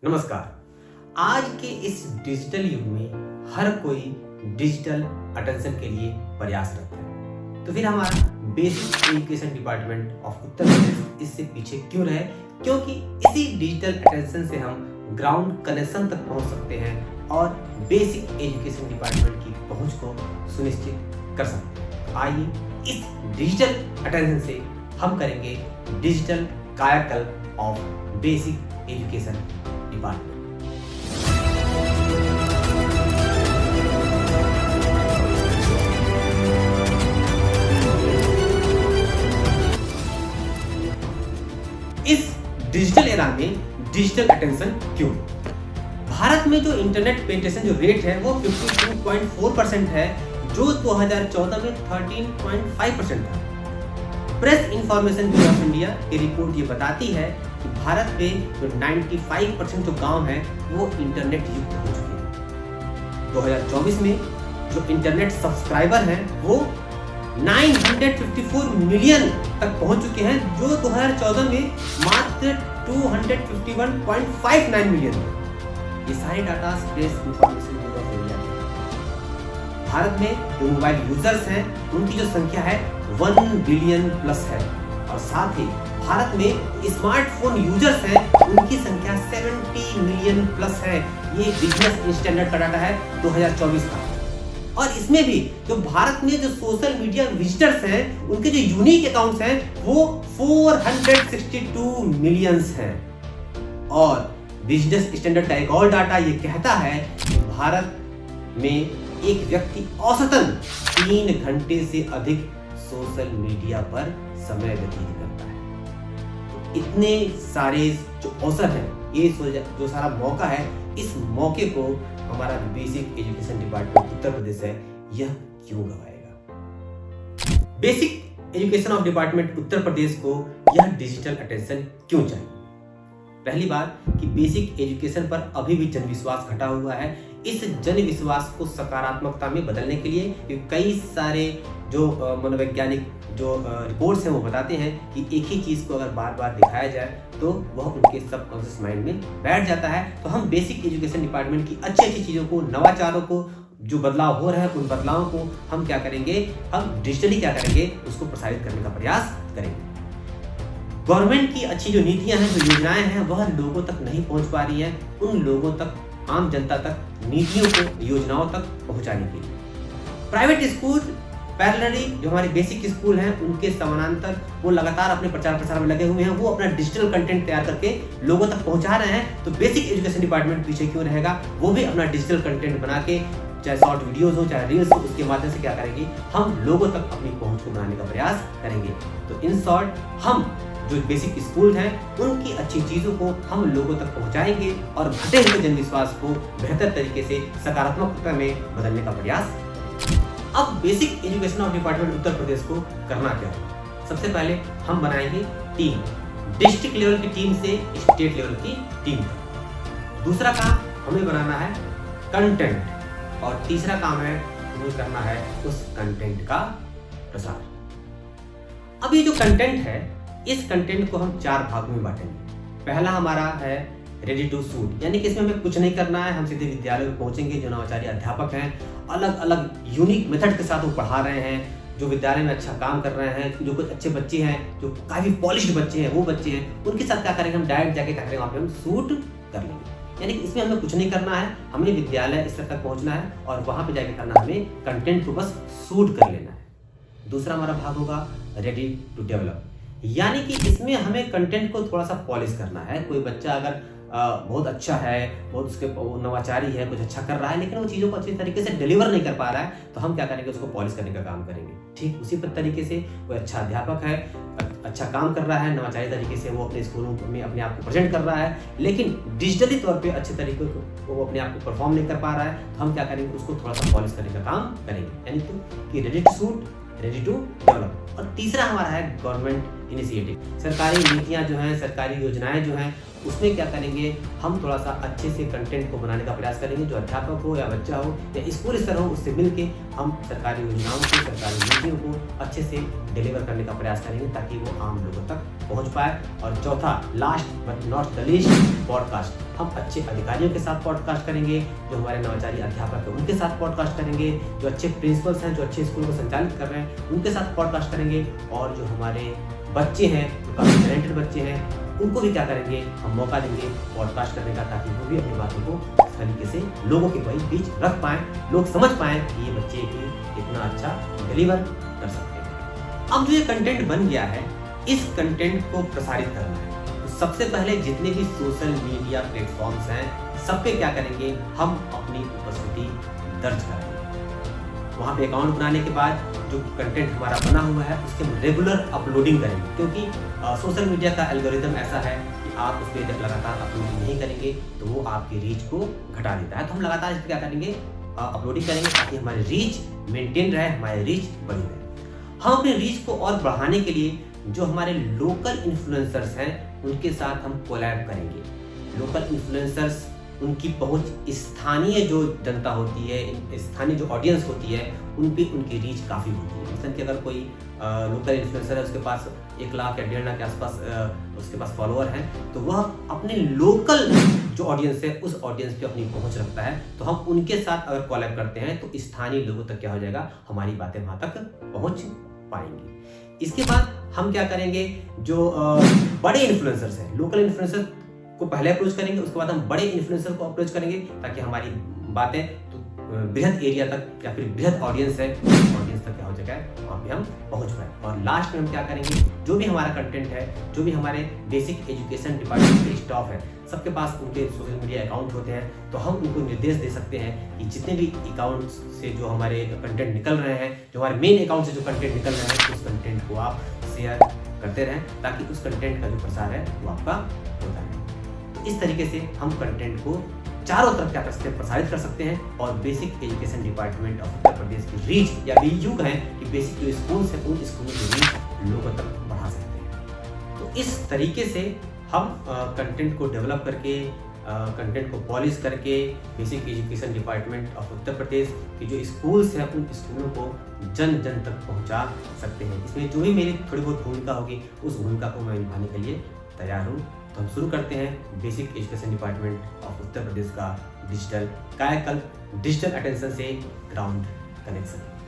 नमस्कार। आज के इस डिजिटल युग में हर कोई डिजिटल अटेंशन के लिए प्रयासरत है, तो फिर हमारा basic education department of Uttar Pradesh इससे पीछे क्यों रहे? क्योंकि इसी डिजिटल अटेंशन से हम ग्राउंड कनेक्शन तक पहुंच सकते हैं और बेसिक एजुकेशन डिपार्टमेंट की पहुंच को सुनिश्चित कर सकते हैं। आइए इस डिजिटल अटेंशन से हम करेंगे डिजिटल कायाकल्प ऑफ बेसिक एजुकेशन डिपार्टमेंट। इस डिजिटल एरा में डिजिटल अटेंशन क्यों? भारत में जो इंटरनेट पेनिट्रेशन जो रेट है वो 52.4% है, जो 2014 में 13.5% था। Press information bureau of India की रिपोर्ट ये बताती है कि भारत में जो 95% जो गांव हैं वो इंटरनेट युक्त हो चुके हैं। 2024 में जो इंटरनेट सब्सक्राइबर हैं वो 954 मिलियन तक पहुंच चुके हैं, जो 2014 में मात्र 251.59 मिलियन थे। ये सारे data press information bureau of India के। भारत में जो मोबाइल यूजर्स हैं उनकी जो संख्या है 1 बिलियन प्लस है, और साथ ही भारत में स्मार्टफोन यूजर्स हैं उनकी संख्या 70 मिलियन प्लस है। ये बिजनेस स्टैंडर्ड का डाटा है 2024 का। और इसमें भी जो भारत में जो सोशल मीडिया विजिटर्स हैं उनके जो यूनिक अकाउंट्स हैं वो 462 मिलियंस हैं। और बिजनेस स्टैंडर्ड का एक और डाटा ये कहता है कि भारत में एक व्यक्ति औसतन 3 घंटे से अधिक सोशल मीडिया पर समय व्यतीत करता है। तो इतने सारे जो अवसर हैं, ये जो सारा मौका है, इस मौके को हमारा basic education department Uttar Pradesh है, यह क्यों गवाएगा? Basic education of department Uttar Pradesh को यह डिजिटल अटेंशन क्यों चाहिए? पहली बात कि बेसिक एजुकेशन पर अभी भी जनविश्वास घटा हुआ है। इस जनविश्वास को सकारात्मकता में बदलने के लिए कई सारे जो मनोवैज्ञानिक जो रिपोर्ट्स हैं वो बताते हैं कि एक ही चीज़ को अगर बार बार दिखाया जाए तो वह उनके सबकॉन्शियस माइंड में बैठ जाता है। तो हम बेसिक एजुकेशन डिपार्टमेंट की अच्छी अच्छी चीज़ों को, नवाचारों को, जो बदलाव हो रहे हैं उन बदलावों को हम क्या करेंगे, हम डिजिटली क्या करेंगे, उसको प्रसारित करने का प्रयास करेंगे। गवर्नमेंट की अच्छी जो नीतियां हैं, जो योजनाएं हैं, वह लोगों तक नहीं पहुंच पा रही हैं। उन लोगों तक, आम जनता तक नीतियों को, योजनाओं तक पहुंचाने के लिए प्राइवेट स्कूल पैरेलली जो हमारे बेसिक स्कूल हैं उनके समानांतर वो लगातार अपने प्रचार प्रसार में लगे हुए हैं। वो अपना डिजिटल कंटेंट तैयार करके लोगों तक पहुंचा रहे हैं। तो बेसिक एजुकेशन डिपार्टमेंट पीछे क्यों रहेगा? वो भी अपना डिजिटल कंटेंट बना के, चाहे शॉर्ट वीडियोस हो, चाहे रील्स हो, उसके माध्यम से क्या करेंगे, हम लोगों तक अपनी पहुंच को बनाने का प्रयास करेंगे। तो इन शॉर्ट हम जो बेसिक स्कूल हैं उनकी अच्छी चीज़ों को हम लोगों तक पहुंचाएंगे और घटे हुए जनविश्वास को बेहतर तरीके से सकारात्मकता में बदलने का प्रयास। अब basic education of department Uttar Pradesh को करना क्या है? सबसे पहले हम बनाएंगे टीम, डिस्ट्रिक्ट लेवल की टीम से स्टेट लेवल की टीम तक। दूसरा काम हमें बनाना है कंटेंट, और तीसरा काम है हमें करना है उस कंटेंट का प्रसार। अब ये जो कंटेंट है, इस कंटेंट को हम 4 भागों में बांटेंगे। पहला हमारा है रेडी टू शूट, यानी कि इसमें हमें कुछ नहीं करना है, हम सीधे विद्यालय में पहुंचेंगे। जो नवाचारी अध्यापक हैं, अलग अलग यूनिक मेथड के साथ वो पढ़ा रहे हैं, जो विद्यालय में अच्छा काम कर रहे हैं, जो कुछ अच्छे बच्चे हैं, जो काफी पॉलिश्ड बच्चे हैं, वो बच्चे हैं, उनके साथ क्या करेंगे, हम डायरेक्ट जाके क्या करेंगे, वहाँ पे हम शूट कर लेंगे। यानी कि इसमें हमें कुछ नहीं करना है, हमें विद्यालय स्तर तक पहुंचना है और वहां पे जाके करना, हमें कंटेंट को बस शूट कर लेना है। दूसरा हमारा भाग होगा रेडी टू डेवलप, यानी कि इसमें हमें कंटेंट को थोड़ा सा पॉलिश करना है। कोई बच्चा अगर बहुत अच्छा है, बहुत उसके नवाचारी है, कुछ अच्छा कर रहा है, लेकिन वो चीज़ों को अच्छी तरीके से डिलीवर नहीं कर पा रहा है, तो हम क्या करेंगे, उसको पॉलिश करने का काम करेंगे। ठीक उसी तरीके से कोई अच्छा अध्यापक है, अच्छा काम कर रहा है, नवाचारी तरीके से वो अपने स्कूलों में अपने आप को प्रेजेंट कर रहा है, लेकिन डिजिटली तौर पे अच्छे तरीके को वो अपने आप को परफॉर्म नहीं कर पा रहा है, तो हम क्या करेंगे, उसको थोड़ा सा पॉलिश करने का काम करेंगे। यानी कि ready to shoot, ready to develop. और तीसरा हमारा है गवर्नमेंट इनिशिएटिव, सरकारी नीतियां जो हैं, सरकारी योजनाएं जो हैं, उसमें क्या करेंगे, हम थोड़ा सा अच्छे से कंटेंट को बनाने का प्रयास करेंगे। जो अध्यापक हो या बच्चा हो या स्कूल स्तर हो, उससे मिलके हम सरकारी योजनाओं को, सरकारी नीतियों को अच्छे से डिलीवर करने का प्रयास करेंगे ताकि वो आम लोगों तक पहुंच पाए। और चौथा, last but not the least, podcast. हम अच्छे अधिकारियों के साथ पॉडकास्ट करेंगे, जो हमारे नवाचारी अध्यापक हैं उनके साथ पॉडकास्ट करेंगे, जो अच्छे प्रिंसिपल्स हैं, जो अच्छे स्कूल को संचालित कर रहे हैं उनके साथ पॉडकास्ट करेंगे, और जो हमारे बच्चे हैं, जो काफ़ी टैलेंटेड बच्चे हैं, उनको भी क्या करेंगे, हम मौका देंगे पॉडकास्ट करने का, ताकि वो भी अपनी बातों को इस तरीके से लोगों के बीच रख पाएँ, लोग समझ पाएँ कि ये बच्चे भी इतना अच्छा डिलीवर कर सकते हैं। अब जो ये कंटेंट बन गया है, इस कंटेंट को प्रसारित करना है। तो सबसे पहले जितने भी सोशल मीडिया प्लेटफॉर्म्स हैं, सब पे क्या करेंगे, हम अपनी उपस्थिति दर्ज करेंगे। वहाँ पे अकाउंट बनाने के बाद जो कंटेंट हमारा बना हुआ है उसके हम रेगुलर अपलोडिंग करेंगे, क्योंकि सोशल मीडिया का एल्गोरिदम ऐसा है कि आप उस पर जब लगातार अपलोडिंग नहीं करेंगे तो वो आपकी रीच को घटा देता है। तो हम लगातार इस पर क्या करेंगे, अपलोडिंग करेंगे ताकि हमारी रीच मेंटेन रहे, हमारी रीच बढ़ी रहे। हम अपनी रीच को और बढ़ाने के लिए जो हमारे लोकल इन्फ्लुएंसर्स हैं उनके साथ हम कोलैब करेंगे। लोकल इन्फ्लुएंसर्स, उनकी पहुंच स्थानीय जो जनता होती है, स्थानीय जो ऑडियंस होती है, उन पे उनकी रीच काफ़ी होती है। मिसाल कि अगर कोई लोकल इन्फ्लुएंसर है, उसके पास 1 लाख या 1.5 लाख के आसपास उसके पास फॉलोअर हैं, तो वह अपने लोकल जो ऑडियंस है उस ऑडियंस पे अपनी पहुंच रखता है। तो हम उनके साथ अगर कोलैब करते हैं तो स्थानीय लोगों तक क्या हो जाएगा, हमारी बातें वहाँ तक पहुँच पाएंगी। इसके बाद हम क्या करेंगे, जो बड़े इन्फ्लुएंसर्स हैं, लोकल इन्फ्लुएंसर को पहले अप्रोच करेंगे, उसके बाद हम बड़े इन्फ्लुएंसर को अप्रोच करेंगे ताकि हमारी बातें तो बृहद एरिया तक या फिर बृहद ऑडियंस है, ऑडियंस तक क्या हो जाएगा, वहाँ पे हम पहुँच पाए। और लास्ट में हम क्या करेंगे, जो भी हमारा कंटेंट है, जो भी हमारे बेसिक एजुकेशन डिपार्टमेंट के स्टाफ है, सबके पास उनके सोशल मीडिया अकाउंट होते हैं, तो हम उनको निर्देश दे सकते हैं कि जितने भी अकाउंट से जो हमारे कंटेंट निकल रहे हैं, जो हमारे मेन अकाउंट से जो कंटेंट निकल रहे हैं, उस कंटेंट को आप शेयर करते रहें ताकि उस कंटेंट का जो प्रसार है वो आपका होता है। इस तरीके से हम कंटेंट को चारों तरफ क्या कर सकते हैं, प्रसारित कर सकते हैं और basic education department of Uttar Pradesh की रीच, या भी यूं कहें कि बेसिक जो स्कूल्स हैं उन स्कूलों की रीच लोगों तक बढ़ा सकते हैं। तो इस तरीके से हम कंटेंट को डेवलप करके, कंटेंट को पॉलिश करके basic education department of Uttar Pradesh के जो स्कूल्स हैं उन स्कूलों को जन जन तक पहुंचा सकते हैं। इसमें जो भी मेरी थोड़ी बहुत भूमिका होगी, उस भूमिका को मैं निभाने के लिए तैयार हूँ। तो हम शुरू करते हैं basic education department of Uttar Pradesh का डिजिटल कायाकल्प, डिजिटल अटेंशन से ग्राउंड कनेक्शन।